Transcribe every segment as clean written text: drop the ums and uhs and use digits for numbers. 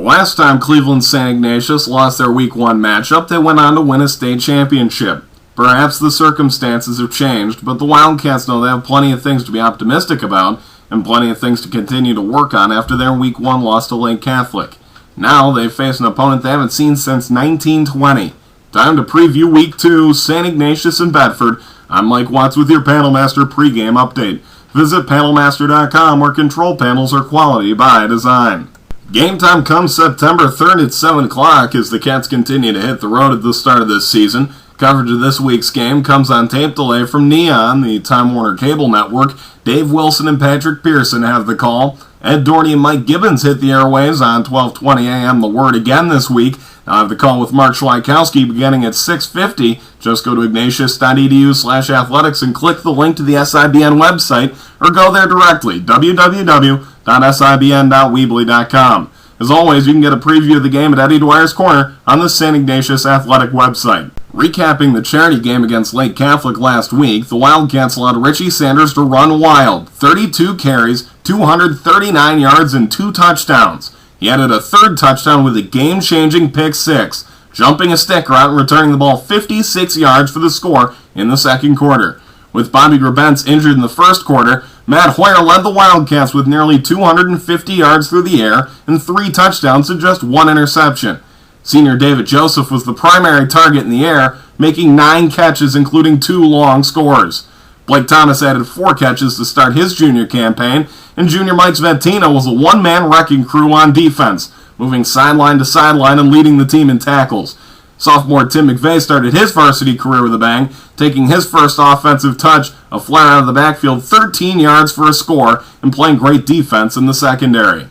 Last time Cleveland St. Ignatius lost their Week 1 matchup, they went on to win a state championship. Perhaps the circumstances have changed, but the Wildcats know they have plenty of things to be optimistic about and plenty of things to continue to work on after their Week 1 loss to Lake Catholic. Now they face an opponent they haven't seen since 1920. Time to preview Week 2, St. Ignatius and Bedford. I'm Mike Watts with your Panel Master pregame update. Visit panelmaster.com where control panels are quality by design. Game time comes September 3rd at 7 o'clock as the Cats continue to hit the road at the start of this season. Coverage of this week's game comes on tape delay from Neon, the Time Warner Cable Network. Dave Wilson and Patrick Pearson have the call. Ed Doherty and Mike Gibbons hit the airwaves on 12:20 a.m. The Word again this week. I'll have the call with Mark Schweikowski beginning at 6:50. Just go to ignatius.edu/athletics and click the link to the SIBN website or go there directly, www.sibn.weebly.com. As always, you can get a preview of the game at Eddie Dwyer's Corner on the St. Ignatius Athletic website. Recapping the charity game against Lake Catholic last week, the Wildcats allowed Richie Sanders to run wild. 32 carries, 239 yards, and 2 touchdowns. He added a third touchdown with a game-changing pick six, jumping a stick route and returning the ball 56 yards for the score in the second quarter. With Bobby Grabentz injured in the first quarter, Matt Hoyer led the Wildcats with nearly 250 yards through the air and 3 touchdowns and just 1 interception. Senior David Joseph was the primary target in the air, making 9 catches including 2 long scores. Blake Thomas added 4 catches to start his junior campaign, and junior Mike Svettina was a one-man wrecking crew on defense, moving sideline to sideline and leading the team in tackles. Sophomore Tim McVeigh started his varsity career with a bang, taking his first offensive touch, a flare out of the backfield, 13 yards for a score, and playing great defense in the secondary.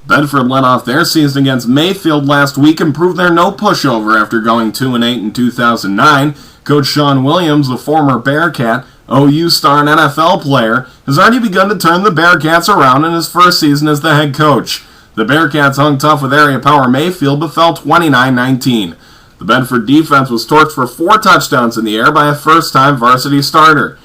Bedford led off their season against Mayfield last week and proved they're no pushover after going 2-8 in 2009. Coach Sean Williams, the former Bearcat, OU star and NFL player, has already begun to turn the Bearcats around in his first season as the head coach. The Bearcats hung tough with area power Mayfield but fell 29-19. The Bedford defense was torched for 4 touchdowns in the air by a first-time varsity starter.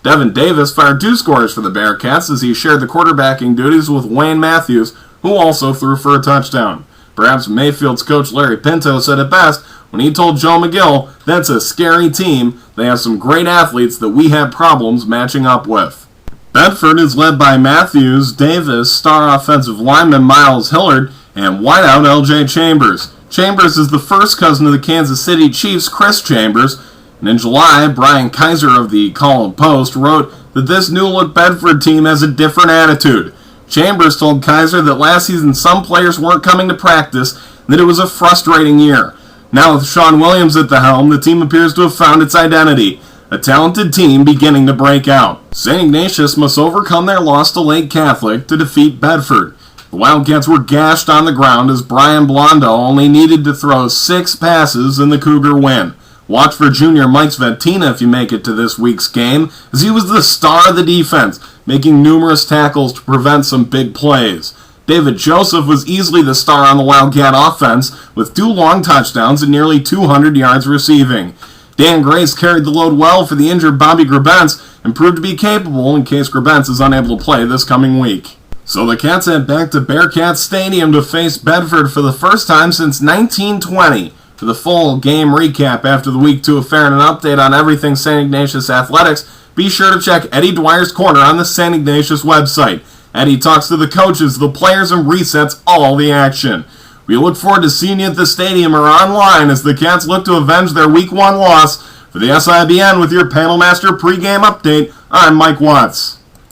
Devin Davis fired 2 scores for the Bearcats as he shared the quarterbacking duties with Wayne Matthews, who also threw for a touchdown. Perhaps Mayfield's coach Larry Pinto said it best when he told Joe McGill, "That's a scary team. They have some great athletes that we had problems matching up with." Bedford is led by Matthews, Davis, star offensive lineman Miles Hillard, and wideout LJ Chambers. Chambers is the first cousin of the Kansas City Chiefs' Chris Chambers, and in July, Brian Kaiser of the Call-and-Post wrote that this new-look Bedford team has a different attitude. Chambers told Kaiser that last season some players weren't coming to practice and that it was a frustrating year. Now with Sean Williams at the helm, the team appears to have found its identity, a talented team beginning to break out. St. Ignatius must overcome their loss to Lake Catholic to defeat Bedford. The Wildcats were gashed on the ground as Brian Blondo only needed to throw 6 passes in the Cougar win. Watch for junior Mike Svettina if you make it to this week's game, as he was the star of the defense, making numerous tackles to prevent some big plays. David Joseph was easily the star on the Wildcat offense, with 2 long touchdowns and nearly 200 yards receiving. Dan Grace carried the load well for the injured Bobby Grabentz and proved to be capable in case Grabentz is unable to play this coming week. So the Cats head back to Bearcat Stadium to face Bedford for the first time since 1920. For the full game recap after the Week 2 affair and an update on everything St. Ignatius athletics, be sure to check Eddie Dwyer's Corner on the St. Ignatius website. Eddie talks to the coaches, the players, and resets all the action. We look forward to seeing you at the stadium or online as the Cats look to avenge their Week 1 loss. For the SIBN with your Panel Master pregame update, I'm Mike Watts.